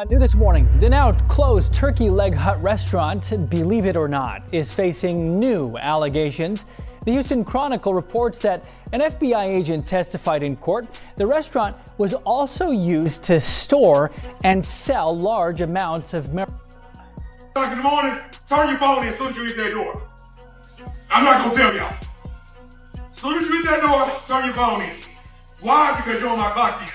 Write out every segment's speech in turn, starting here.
New this morning, the now closed Turkey Leg Hut restaurant, believe it or not, is facing new allegations. The Houston Chronicle reports that an FBI agent testified in court. The restaurant was also used to store and sell large amounts of marijuana. Good morning. Turn your phone in as soon as you hit that door. I'm not going to tell y'all. As soon as you hit that door, turn your phone in. Why? Because you're on my clock piece.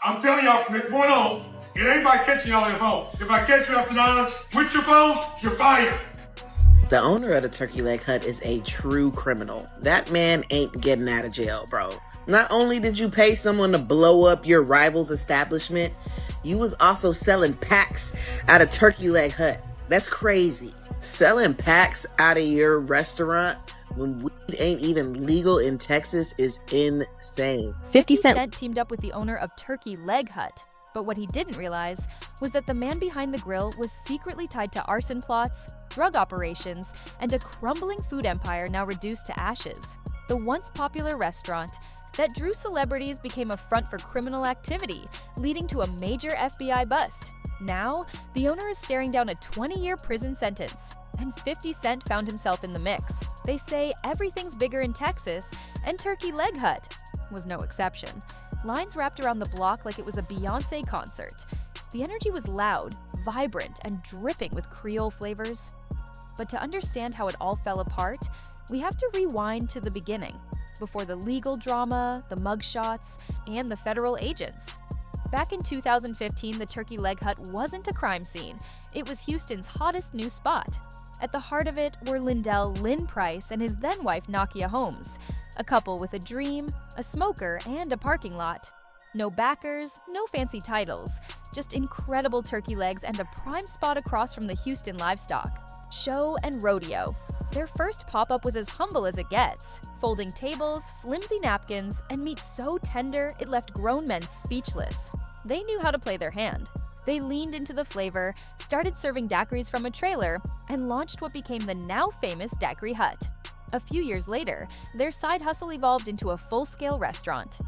I'm telling y'all from this point on, it ain't by catching y'all on your phone. If I catch you after 9 with your phone, you're fired. The owner of the Turkey Leg Hut is a true criminal. That man ain't getting out of jail, bro. Not only did you pay someone to blow up your rival's establishment, you was also selling packs out of Turkey Leg Hut. That's crazy. Selling packs out of your restaurant when weed ain't even legal in Texas is insane. 50 Cent teamed up with the owner of Turkey Leg Hut. But what he didn't realize was that the man behind the grill was secretly tied to arson plots, drug operations, and a crumbling food empire now reduced to ashes. The once popular restaurant that drew celebrities became a front for criminal activity, leading to a major FBI bust. Now, the owner is staring down a 20-year prison sentence, and 50 Cent found himself in the mix. They say everything's bigger in Texas, and Turkey Leg Hut was no exception. Lines wrapped around the block like it was a Beyoncé concert. The energy was loud, vibrant, and dripping with Creole flavors. But to understand how it all fell apart, we have to rewind to the beginning, before the legal drama, the mugshots, and the federal agents. Back in 2015, the Turkey Leg Hut wasn't a crime scene. It was Houston's hottest new spot. At the heart of it were Lynn Price and his then-wife Nakia Holmes, a couple with a dream, a smoker, and a parking lot. No backers, no fancy titles, just incredible turkey legs and a prime spot across from the Houston livestock show and rodeo. Their first pop-up was as humble as it gets, folding tables, flimsy napkins, and meat so tender it left grown men speechless. They knew how to play their hand. They leaned into the flavor, started serving daiquiris from a trailer, and launched what became the now famous Daiquiri Hut. A few years later, their side hustle evolved into a full-scale restaurant.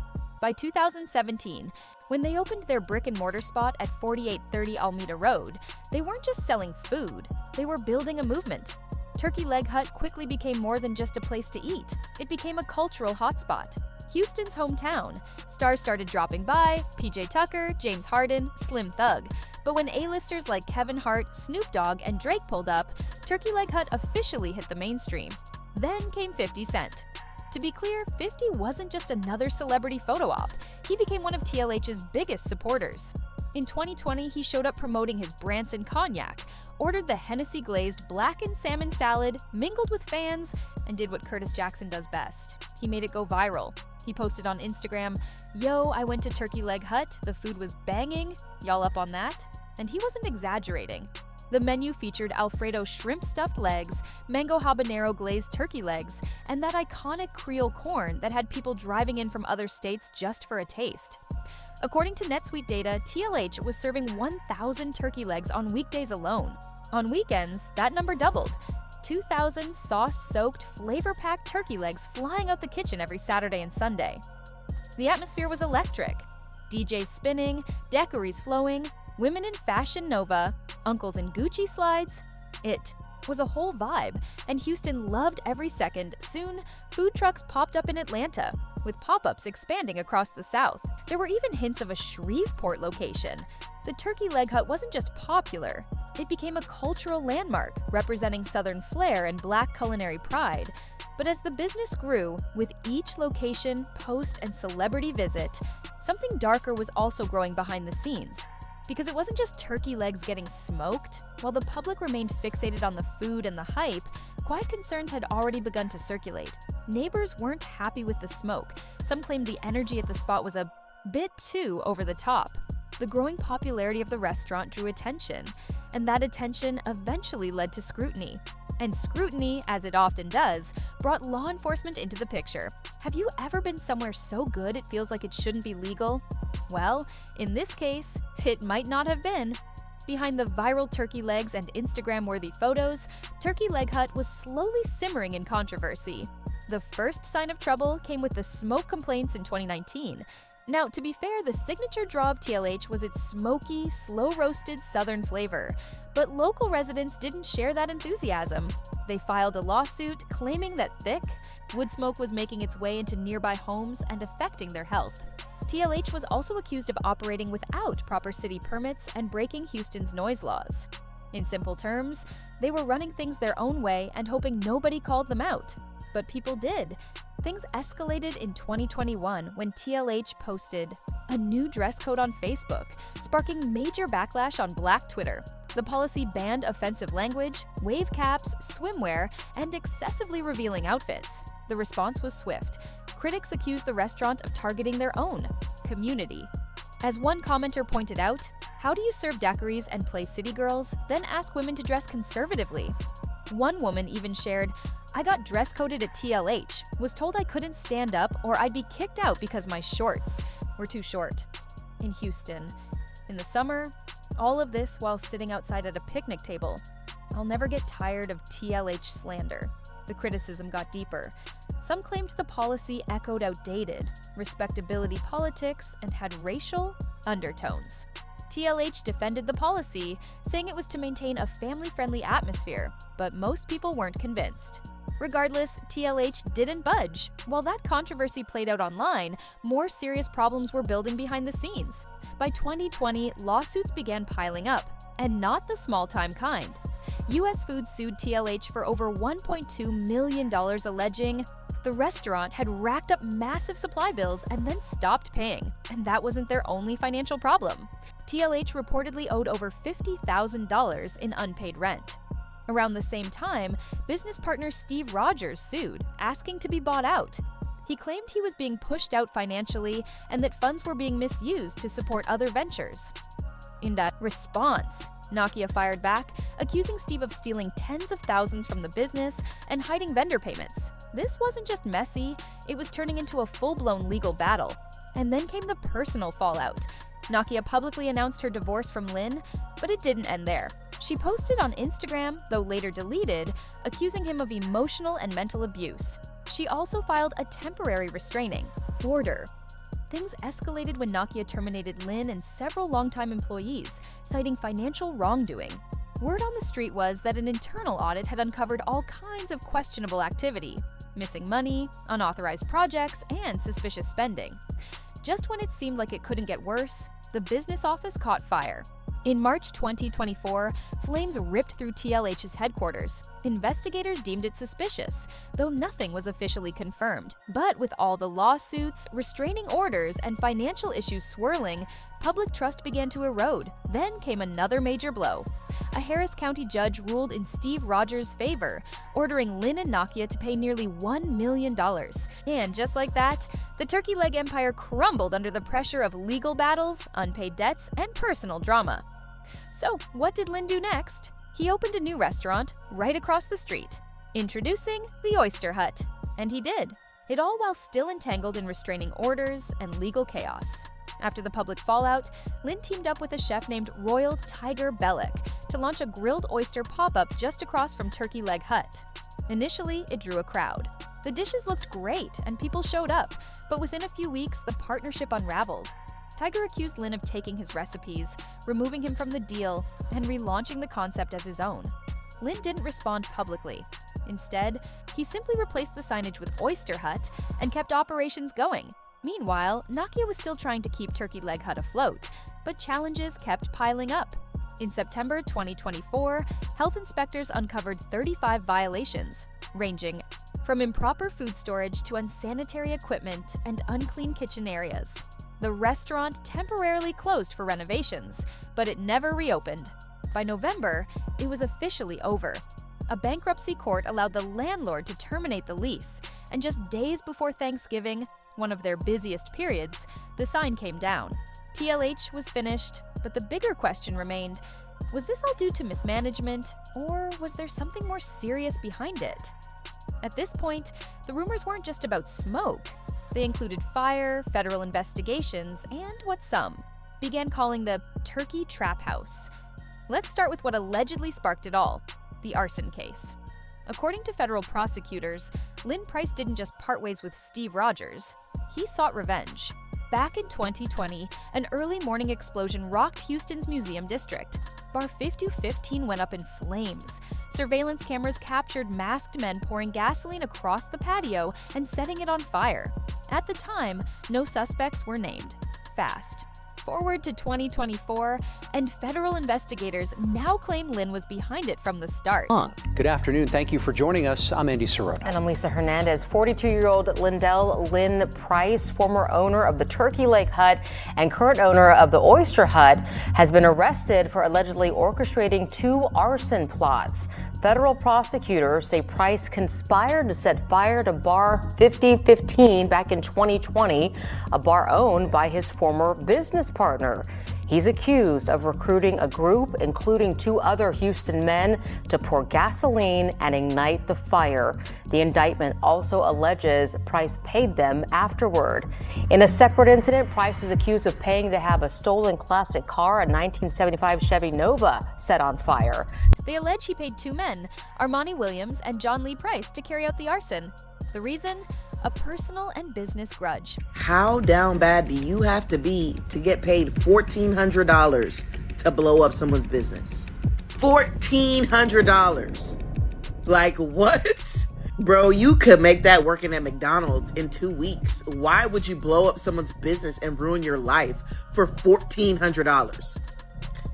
By 2017, when they opened their brick-and-mortar spot at 4830 Almeda Road, they weren't just selling food, they were building a movement. Turkey Leg Hut quickly became more than just a place to eat. It became a cultural hotspot. Houston's hometown. Stars started dropping by, PJ Tucker, James Harden, Slim Thug. But when A-listers like Kevin Hart, Snoop Dogg, and Drake pulled up, Turkey Leg Hut officially hit the mainstream. Then came 50 Cent. To be clear, 50 wasn't just another celebrity photo op. He became one of TLH's biggest supporters. In 2020, he showed up promoting his Branson cognac, ordered the Hennessy-glazed blackened salmon salad, mingled with fans, and did what Curtis Jackson does best. He made it go viral. He posted on Instagram, "Yo, I went to Turkey Leg Hut, the food was banging, y'all up on that?" And he wasn't exaggerating. The menu featured Alfredo shrimp-stuffed legs, mango habanero glazed turkey legs, and that iconic Creole corn that had people driving in from other states just for a taste. According to NetSuite data, TLH was serving 1,000 turkey legs on weekdays alone. On weekends, that number doubled. 2,000 sauce-soaked, flavor-packed turkey legs flying out the kitchen every Saturday and Sunday. The atmosphere was electric. DJs spinning, daiquiris flowing, women in Fashion Nova, uncles in Gucci slides. It was a whole vibe, and Houston loved every second. Soon, food trucks popped up in Atlanta, with pop-ups expanding across the South. There were even hints of a Shreveport location. The Turkey Leg Hut wasn't just popular, it became a cultural landmark, representing Southern flair and Black culinary pride. But as the business grew, with each location, post, and celebrity visit, something darker was also growing behind the scenes. Because it wasn't just turkey legs getting smoked. While the public remained fixated on the food and the hype, quiet concerns had already begun to circulate. Neighbors weren't happy with the smoke. Some claimed the energy at the spot was a bit too over the top. The growing popularity of the restaurant drew attention, and that attention eventually led to scrutiny. And scrutiny, as it often does, brought law enforcement into the picture. Have you ever been somewhere so good it feels like it shouldn't be legal? Well, in this case, it might not have been. Behind the viral turkey legs and Instagram-worthy photos, Turkey Leg Hut was slowly simmering in controversy. The first sign of trouble came with the smoke complaints in 2019. Now, to be fair, the signature draw of TLH was its smoky, slow-roasted southern flavor, but local residents didn't share that enthusiasm. They filed a lawsuit claiming that thick wood smoke was making its way into nearby homes and affecting their health. TLH was also accused of operating without proper city permits and breaking Houston's noise laws. In simple terms, they were running things their own way and hoping nobody called them out. But people did. Things escalated in 2021 when TLH posted a new dress code on Facebook, sparking major backlash on Black Twitter. The policy banned offensive language, wave caps, swimwear, and excessively revealing outfits. The response was swift. Critics accused the restaurant of targeting their own community. As one commenter pointed out, how do you serve daiquiris and play city girls, then ask women to dress conservatively? One woman even shared, I got dress coded at TLH, was told I couldn't stand up or I'd be kicked out because my shorts were too short. In Houston, in the summer, all of this while sitting outside at a picnic table. I'll never get tired of TLH slander. The criticism got deeper. Some claimed the policy echoed outdated respectability politics and had racial undertones. TLH defended the policy, saying it was to maintain a family-friendly atmosphere, but most people weren't convinced. Regardless, TLH didn't budge. While that controversy played out online, more serious problems were building behind the scenes. By 2020, lawsuits began piling up, and not the small-time kind. U.S. Foods sued TLH for over $1.2 million, alleging the restaurant had racked up massive supply bills and then stopped paying, and that wasn't their only financial problem. TLH reportedly owed over $50,000 in unpaid rent. Around the same time, business partner Steve Rogers sued, asking to be bought out. He claimed he was being pushed out financially and that funds were being misused to support other ventures. In that response, Nokia fired back, accusing Steve of stealing tens of thousands from the business and hiding vendor payments. This wasn't just messy, it was turning into a full-blown legal battle. And then came the personal fallout. Nokia publicly announced her divorce from Lynn, but it didn't end there. She posted on Instagram, though later deleted, accusing him of emotional and mental abuse. She also filed a temporary restraining order. Things escalated when Nokia terminated Lynn and several longtime employees, citing financial wrongdoing. Word on the street was that an internal audit had uncovered all kinds of questionable activity: missing money, unauthorized projects, and suspicious spending. Just when it seemed like it couldn't get worse, the business office caught fire. In March 2024, flames ripped through TLH's headquarters. Investigators deemed it suspicious, though nothing was officially confirmed. But with all the lawsuits, restraining orders, and financial issues swirling, public trust began to erode. Then came another major blow. A Harris County judge ruled in Steve Rogers' favor, ordering Lynn and Nokia to pay nearly $1 million. And just like that, the turkey leg empire crumbled under the pressure of legal battles, unpaid debts, and personal drama. So, what did Lynn do next? He opened a new restaurant right across the street. Introducing the Oyster Hut. And he did. It all while still entangled in restraining orders and legal chaos. After the public fallout, Lynn teamed up with a chef named Royal Tiger Bellick to launch a grilled oyster pop-up just across from Turkey Leg Hut. Initially, it drew a crowd. The dishes looked great and people showed up, but within a few weeks, the partnership unraveled. Tiger accused Lynn of taking his recipes, removing him from the deal, and relaunching the concept as his own. Lynn didn't respond publicly. Instead, he simply replaced the signage with Oyster Hut and kept operations going. Meanwhile, Nokia was still trying to keep Turkey Leg Hut afloat, but challenges kept piling up. In September 2024, health inspectors uncovered 35 violations, ranging from improper food storage to unsanitary equipment and unclean kitchen areas. The restaurant temporarily closed for renovations, but it never reopened. By November, it was officially over. A bankruptcy court allowed the landlord to terminate the lease, and just days before Thanksgiving, one of their busiest periods, the sign came down. TLH was finished, but the bigger question remained, was this all due to mismanagement, or was there something more serious behind it? At this point, the rumors weren't just about smoke. They included fire, federal investigations, and what some began calling the Turkey Trap House. Let's start with what allegedly sparked it all, the arson case. According to federal prosecutors, Lynn Price didn't just part ways with Steve Rogers. He sought revenge. Back in 2020, an early morning explosion rocked Houston's museum district. Bar 5215 went up in flames. Surveillance cameras captured masked men pouring gasoline across the patio and setting it on fire. At the time, no suspects were named. Fast forward to 2024, and federal investigators now claim Lynn was behind it from the start. Good afternoon. Thank you for joining us. I'm Andy Sirota. And I'm Lisa Hernandez. 42-year-old Lynn Price, former owner of the Turkey Lake Hut and current owner of the Oyster Hut, has been arrested for allegedly orchestrating 2 arson plots. Federal prosecutors say Price conspired to set fire to Bar 5015 back in 2020, a bar owned by his former business partner. He's accused of recruiting a group, including 2 other Houston men, to pour gasoline and ignite the fire. The indictment also alleges Price paid them afterward. In a separate incident, Price is accused of paying to have a stolen classic car, a 1975 Chevy Nova, set on fire. They allege he paid 2 men, Armani Williams and John Lee Price, to carry out the arson. The reason? A personal and business grudge. How down bad do you have to be to get paid $1,400 to blow up someone's business? $1,400. Like, what? Bro, you could make that working at McDonald's in 2 weeks. Why would you blow up someone's business and ruin your life for $1,400?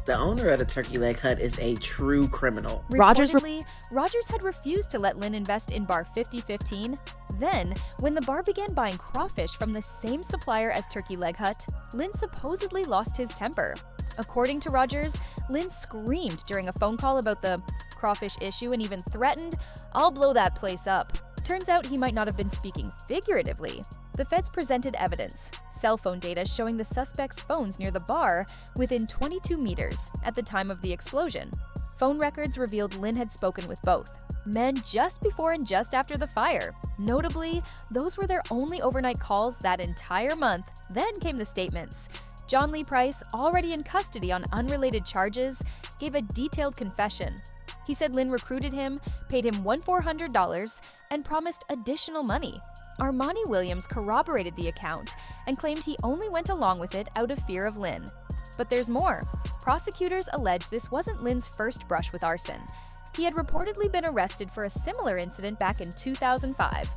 The owner of the Turkey Leg Hut is a true criminal. Reportedly, Rogers had refused to let Lynn invest in Bar 5015. Then, when the bar began buying crawfish from the same supplier as Turkey Leg Hut, Lynn supposedly lost his temper. According to Rogers, Lynn screamed during a phone call about the crawfish issue and even threatened, "I'll blow that place up." Turns out he might not have been speaking figuratively. The feds presented evidence, cell phone data showing the suspect's phones near the bar within 22 meters at the time of the explosion. Phone records revealed Lynn had spoken with both men just before and just after the fire. Notably, those were their only overnight calls that entire month. Then came the statements. John Lee Price, already in custody on unrelated charges, gave a detailed confession. He said Lynn recruited him, paid him $1,400, and promised additional money. Armani Williams corroborated the account and claimed he only went along with it out of fear of Lynn. But there's more. Prosecutors allege this wasn't Lynn's first brush with arson. He had reportedly been arrested for a similar incident back in 2005.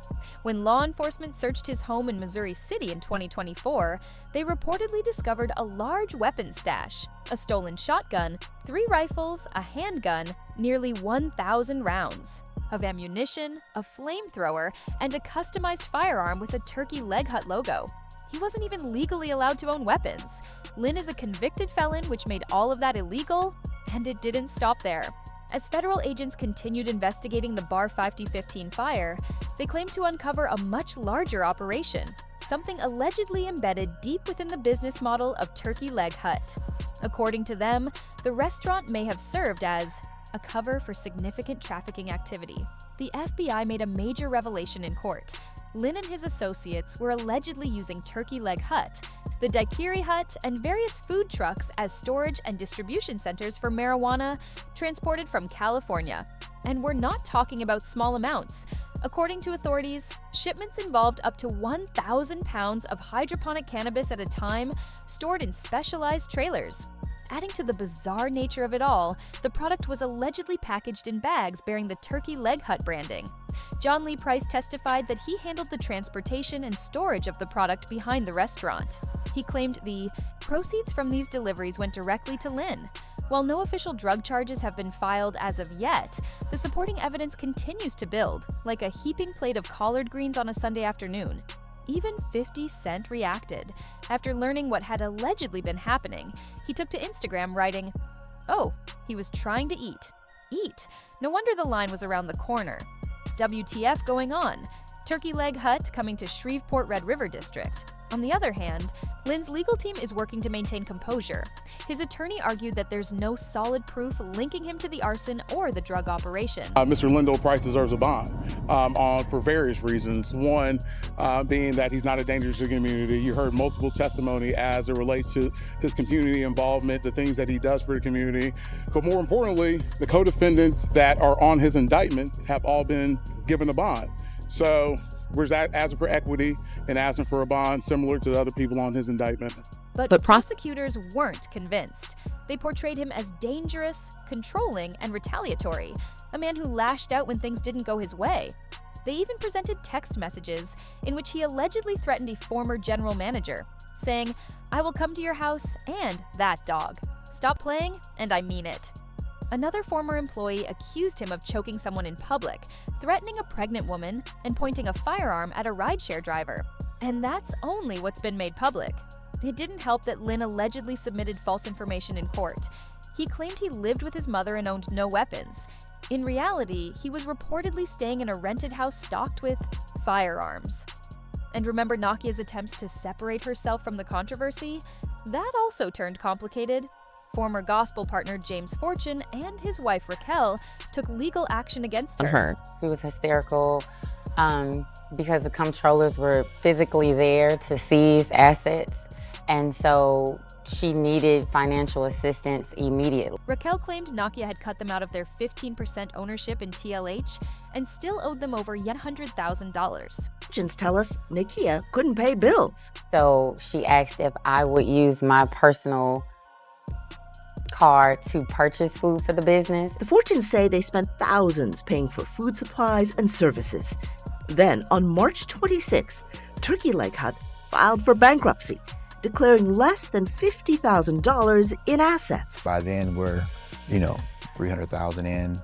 When law enforcement searched his home in Missouri City in 2024, they reportedly discovered a large weapons stash, a stolen shotgun, 3 rifles, a handgun, nearly 1,000 rounds of ammunition, a flamethrower, and a customized firearm with a Turkey Leg Hut logo. He wasn't even legally allowed to own weapons. Lynn is a convicted felon, which made all of that illegal, and it didn't stop there. As federal agents continued investigating the Bar 5015 fire, they claimed to uncover a much larger operation, something allegedly embedded deep within the business model of Turkey Leg Hut. According to them, the restaurant may have served as a cover for significant trafficking activity. The FBI made a major revelation in court. Lynn and his associates were allegedly using Turkey Leg Hut, the Daiquiri Hut, and various food trucks as storage and distribution centers for marijuana transported from California. And we're not talking about small amounts. According to authorities, shipments involved up to 1,000 pounds of hydroponic cannabis at a time, stored in specialized trailers. Adding to the bizarre nature of it all, the product was allegedly packaged in bags bearing the Turkey Leg Hut branding. John Lee Price testified that he handled the transportation and storage of the product behind the restaurant. He claimed the proceeds from these deliveries went directly to Lynn. While no official drug charges have been filed as of yet, the supporting evidence continues to build, like a heaping plate of collard greens on a Sunday afternoon. Even 50 Cent reacted. After learning what had allegedly been happening, he took to Instagram writing, "Oh, he was trying to eat. Eat. No wonder the line was around the corner. WTF going on? Turkey Leg Hut coming to Shreveport Red River District." On the other hand, Lynn's legal team is working to maintain composure. His attorney argued that there's no solid proof linking him to the arson or the drug operation. Mr. Lynn Price deserves a bond for various reasons. One being that he's not a danger to the community. You heard multiple testimony as it relates to his community involvement, the things that he does for the community. But more importantly, the co-defendants that are on his indictment have all been given a bond. So was asking for equity and asking for a bond similar to the other people on his indictment. But prosecutors weren't convinced. They portrayed him as dangerous, controlling, and retaliatory, a man who lashed out when things didn't go his way. They even presented text messages in which he allegedly threatened a former general manager, saying, "I will come to your house and that dog. Stop playing, and I mean it." Another former employee accused him of choking someone in public, threatening a pregnant woman, and pointing a firearm at a rideshare driver. And that's only what's been made public. It didn't help that Lynn allegedly submitted false information in court. He claimed he lived with his mother and owned no weapons. In reality, he was reportedly staying in a rented house stocked with firearms. And remember Nakia's attempts to separate herself from the controversy? That also turned complicated. Former gospel partner James Fortune and his wife Raquel took legal action against her. She was hysterical because the comptrollers were physically there to seize assets, and so she needed financial assistance immediately. Raquel claimed Nakia had cut them out of their 15% ownership in TLH and still owed them over $100,000. Agents tell us Nakia couldn't pay bills. So she asked if I would use my personal card to purchase food for the business. The Fortunes say they spent thousands paying for food supplies and services. Then, on March 26th, Turkey Leg Hut filed for bankruptcy, declaring less than $50,000 in assets. By then, we're, $300,000 in.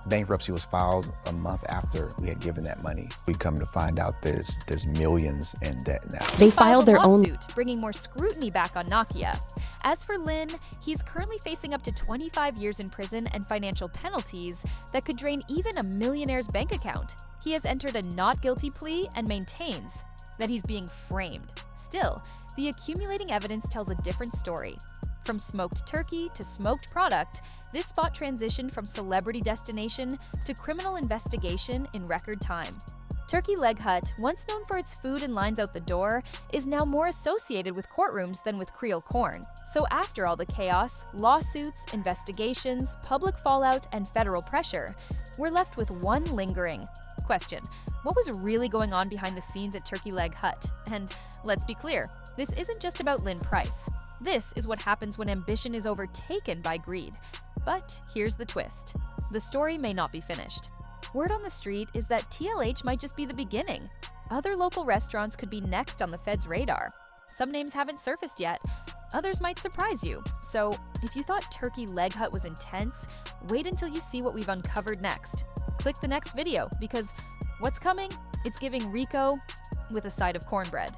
Bankruptcy was filed a month after we had given that money. We come to find out there's millions in debt now. They filed their own lawsuit, bringing more scrutiny back on Nakia. As for Lynn, he's currently facing up to 25 years in prison and financial penalties that could drain even a millionaire's bank account. He has entered a not guilty plea and maintains that he's being framed. Still, the accumulating evidence tells a different story. From smoked turkey to smoked product, this spot transitioned from celebrity destination to criminal investigation in record time. Turkey Leg Hut, once known for its food and lines out the door, is now more associated with courtrooms than with Creole corn. So after all the chaos, lawsuits, investigations, public fallout, and federal pressure, we're left with one lingering question. What was really going on behind the scenes at Turkey Leg Hut? And let's be clear, this isn't just about Lynn Price. This is what happens when ambition is overtaken by greed. But here's the twist. The story may not be finished. Word on the street is that TLH might just be the beginning. Other local restaurants could be next on the Fed's radar. Some names haven't surfaced yet. Others might surprise you. So if you thought Turkey Leg Hut was intense, wait until you see what we've uncovered next. Click the next video because what's coming? It's giving Rico with a side of cornbread.